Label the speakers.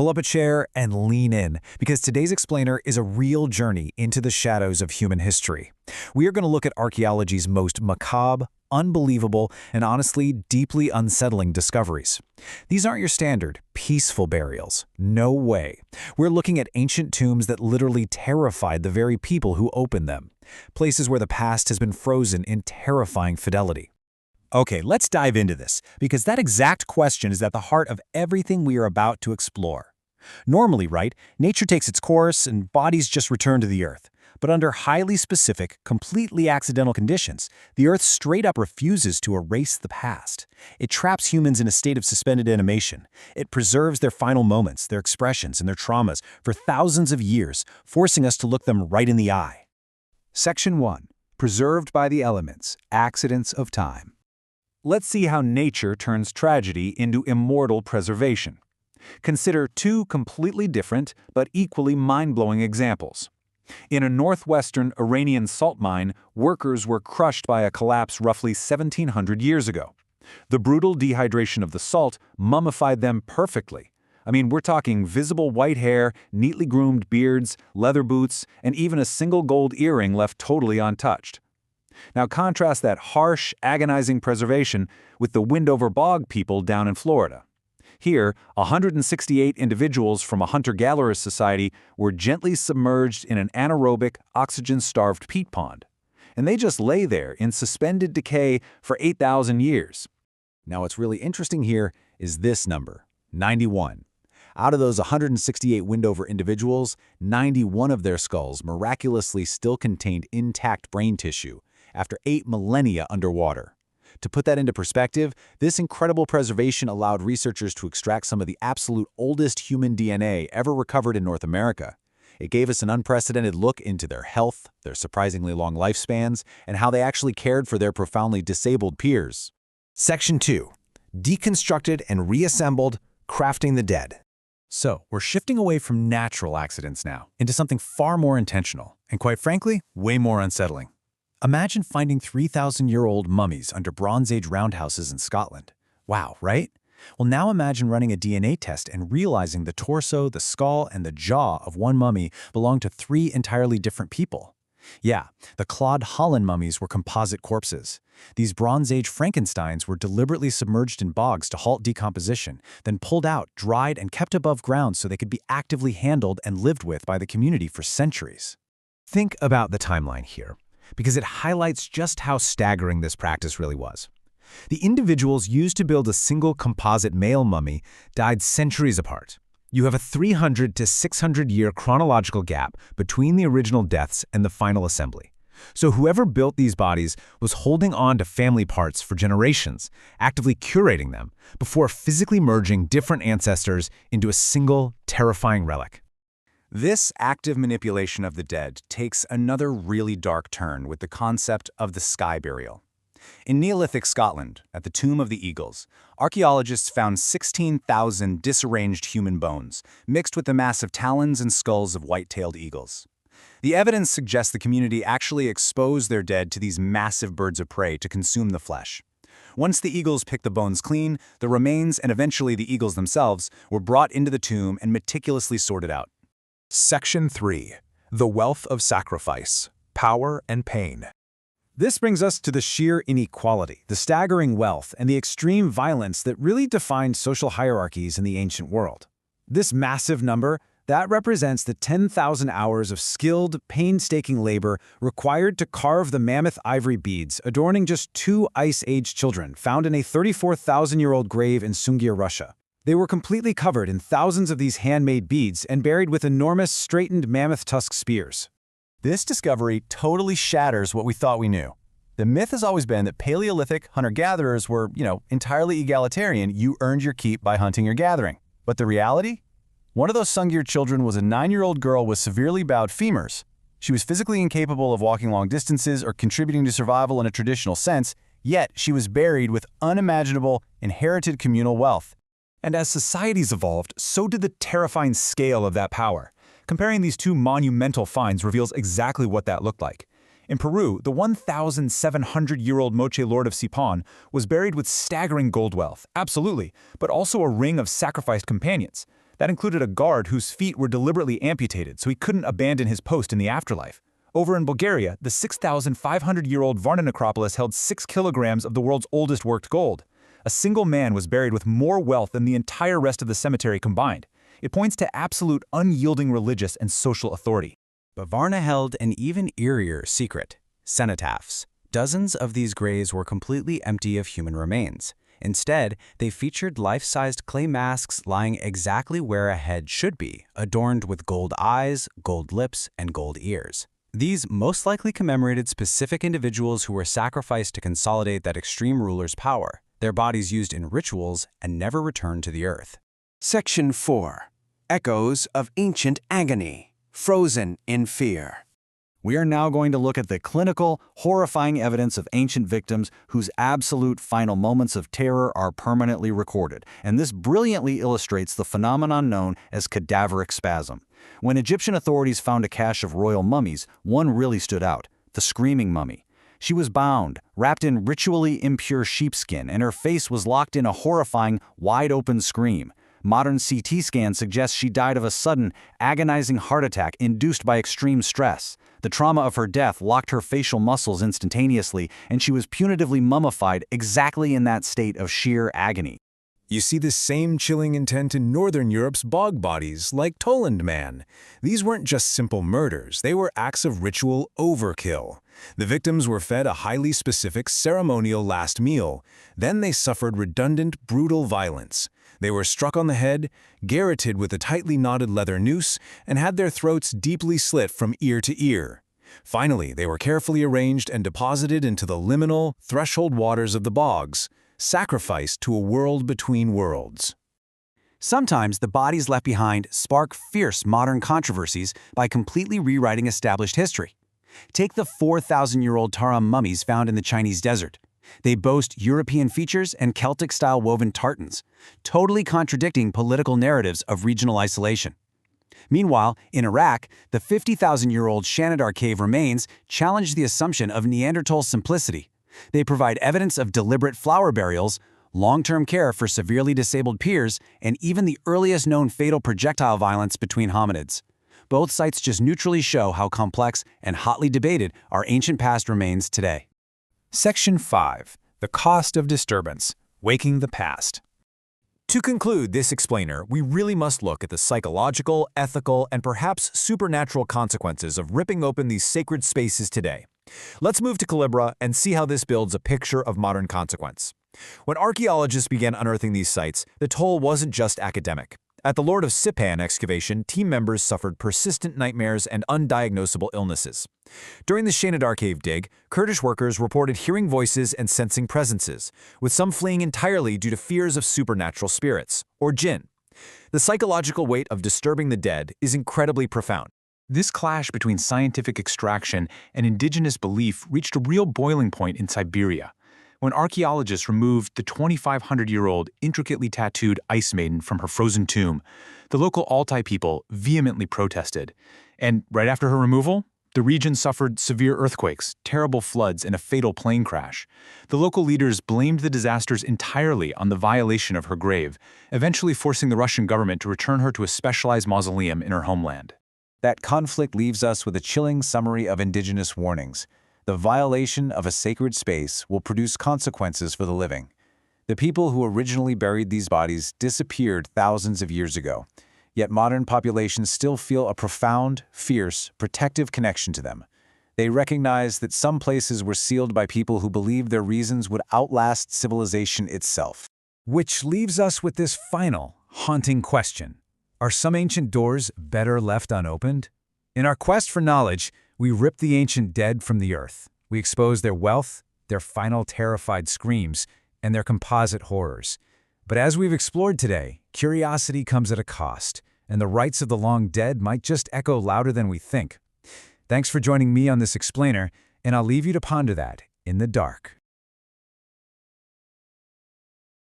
Speaker 1: Pull up a chair and lean in, because today's explainer is a real journey into the shadows of human history. We are going to look at archaeology's most macabre, unbelievable, and honestly deeply unsettling discoveries. These aren't your standard, peaceful burials. No way. We're looking at ancient tombs that literally terrified the very people who opened them. Places where the past has been frozen in terrifying fidelity.
Speaker 2: Okay, let's dive into this, because that exact question is at the heart of everything we are about to explore. Normally, right, nature takes its course and bodies just return to the Earth. But under highly specific, completely accidental conditions, the Earth straight up refuses to erase the past. It traps humans in a state of suspended animation. It preserves their final moments, their expressions, and their traumas for thousands of years, forcing us to look them right in the eye.
Speaker 1: Section 1. Preserved by the elements, accidents of time. Let's see how nature turns tragedy into immortal preservation. Consider two completely different but equally mind-blowing examples. In a northwestern Iranian salt mine, workers were crushed by a collapse roughly 1,700 years ago. The brutal dehydration of the salt mummified them perfectly. I mean, we're talking visible white hair, neatly groomed beards, leather boots, and even a single gold earring left totally untouched. Now contrast that harsh, agonizing preservation with the Windover Bog people down in Florida. Here, 168 individuals from a hunter-gatherer society were gently submerged in an anaerobic, oxygen-starved peat pond. And they just lay there in suspended decay for 8,000 years. Now what's really interesting here is this number, 91. Out of those 168 Windover individuals, 91 of their skulls miraculously still contained intact brain tissue after 8 millennia underwater. To put that into perspective, this incredible preservation allowed researchers to extract some of the absolute oldest human DNA ever recovered in North America. It gave us an unprecedented look into their health, their surprisingly long lifespans, and how they actually cared for their profoundly disabled peers.
Speaker 3: Section 2. Deconstructed and reassembled, crafting the dead.
Speaker 2: So, we're shifting away from natural accidents now into something far more intentional, and quite frankly, way more unsettling. Imagine finding 3,000-year-old mummies under Bronze Age roundhouses in Scotland. Wow, right? Well, now imagine running a DNA test and realizing the torso, the skull, and the jaw of one mummy belong to 3 entirely different people. Yeah, the Claude Holland mummies were composite corpses. These Bronze Age Frankensteins were deliberately submerged in bogs to halt decomposition, then pulled out, dried, and kept above ground so they could be actively handled and lived with by the community for centuries.
Speaker 3: Think about the timeline here, because it highlights just how staggering this practice really was. The individuals used to build a single composite male mummy died centuries apart. You have a 300 to 600-year chronological gap between the original deaths and the final assembly. So whoever built these bodies was holding on to family parts for generations, actively curating them, before physically merging different ancestors into a single, terrifying relic.
Speaker 2: This active manipulation of the dead takes another really dark turn with the concept of the sky burial. In Neolithic Scotland, at the Tomb of the Eagles, archaeologists found 16,000 disarranged human bones, mixed with the massive talons and skulls of white-tailed eagles. The evidence suggests the community actually exposed their dead to these massive birds of prey to consume the flesh. Once the eagles picked the bones clean, the remains and eventually the eagles themselves were brought into the tomb and meticulously sorted out.
Speaker 4: Section 3. The Wealth of Sacrifice, Power and Pain.
Speaker 2: This brings us to the sheer inequality, the staggering wealth, and the extreme violence that really defined social hierarchies in the ancient world. This massive number, that represents the 10,000 hours of skilled, painstaking labor required to carve the mammoth ivory beads adorning just 2 Ice Age children found in a 34,000-year-old grave in Sungir, Russia. They were completely covered in thousands of these handmade beads and buried with enormous, straightened mammoth tusk spears. This discovery totally shatters what we thought we knew. The myth has always been that Paleolithic hunter-gatherers were, entirely egalitarian. You earned your keep by hunting or gathering. But the reality? One of those Sungir children was a 9-year-old girl with severely bowed femurs. She was physically incapable of walking long distances or contributing to survival in a traditional sense, yet she was buried with unimaginable, inherited communal wealth. And as societies evolved, so did the terrifying scale of that power. Comparing these two monumental finds reveals exactly what that looked like. In Peru, the 1,700-year-old Moche Lord of Sipon was buried with staggering gold wealth, absolutely, but also a ring of sacrificed companions.
Speaker 1: That included a guard whose feet were deliberately amputated so he couldn't abandon his post in the afterlife. Over in Bulgaria, the 6,500-year-old Varna necropolis held 6 kilograms of the world's oldest worked gold. A single man was buried with more wealth than the entire rest of the cemetery combined. It points to absolute, unyielding religious and social authority.
Speaker 3: But Varna held an even eerier secret: cenotaphs. Dozens of these graves were completely empty of human remains. Instead, they featured life-sized clay masks lying exactly where a head should be, adorned with gold eyes, gold lips, and gold ears. These most likely commemorated specific individuals who were sacrificed to consolidate that extreme ruler's power, their bodies used in rituals and never returned to the earth.
Speaker 5: Section 4. Echoes of Ancient Agony, Frozen in Fear.
Speaker 2: We are now going to look at the clinical, horrifying evidence of ancient victims whose absolute final moments of terror are permanently recorded, and this brilliantly illustrates the phenomenon known as cadaveric spasm. When Egyptian authorities found a cache of royal mummies, one really stood out: the Screaming Mummy. She was bound, wrapped in ritually impure sheepskin, and her face was locked in a horrifying, wide-open scream. Modern CT scans suggest she died of a sudden, agonizing heart attack induced by extreme stress. The trauma of her death locked her facial muscles instantaneously, and she was punitively mummified exactly in that state of sheer agony.
Speaker 4: You see this same chilling intent in Northern Europe's bog bodies, like Toland Man. These weren't just simple murders, they were acts of ritual overkill. The victims were fed a highly specific ceremonial last meal. Then they suffered redundant, brutal violence. They were struck on the head, garroted with a tightly knotted leather noose, and had their throats deeply slit from ear to ear. Finally, they were carefully arranged and deposited into the liminal, threshold waters of the bogs, sacrificed to a world between worlds.
Speaker 2: Sometimes the bodies left behind spark fierce modern controversies by completely rewriting established history. Take the 4,000-year-old Taram mummies found in the Chinese desert. They boast European features and Celtic-style woven tartans, totally contradicting political narratives of regional isolation. Meanwhile, in Iraq, the 50,000-year-old Shanidar cave remains challenge the assumption of Neanderthal simplicity. They provide evidence of deliberate flower burials, long-term care for severely disabled peers, and even the earliest known fatal projectile violence between hominids. Both sites just neutrally show how complex and hotly debated our ancient past remains today.
Speaker 1: Section 5. The Cost of Disturbance, Waking the Past. To conclude this explainer, we really must look at the psychological, ethical, and perhaps supernatural consequences of ripping open these sacred spaces today. Let's move to Calibra and see how this builds a picture of modern consequence. When archaeologists began unearthing these sites, the toll wasn't just academic. At the Lord of Sipan excavation, team members suffered persistent nightmares and undiagnosable illnesses. During the Shanidar cave dig, Kurdish workers reported hearing voices and sensing presences, with some fleeing entirely due to fears of supernatural spirits, or jinn. The psychological weight of disturbing the dead is incredibly profound. This clash between scientific extraction and indigenous belief reached a real boiling point in Siberia, when archaeologists removed the 2,500-year-old, intricately tattooed ice maiden from her frozen tomb. The local Altai people vehemently protested, and right after her removal, the region suffered severe earthquakes, terrible floods, and a fatal plane crash. The local leaders blamed the disasters entirely on the violation of her grave, eventually forcing the Russian government to return her to a specialized mausoleum in her homeland.
Speaker 2: That conflict leaves us with a chilling summary of indigenous warnings. The violation of a sacred space will produce consequences for the living. The people who originally buried these bodies disappeared thousands of years ago, yet modern populations still feel a profound, fierce, protective connection to them. They recognize that some places were sealed by people who believed their reasons would outlast civilization itself.
Speaker 3: Which leaves us with this final, haunting question. Are some ancient doors better left unopened? In our quest for knowledge, we rip the ancient dead from the earth. We expose their wealth, their final terrified screams, and their composite horrors. But as we've explored today, curiosity comes at a cost, and the rites of the long dead might just echo louder than we think. Thanks for joining me on this explainer, and I'll leave you to ponder that in the dark.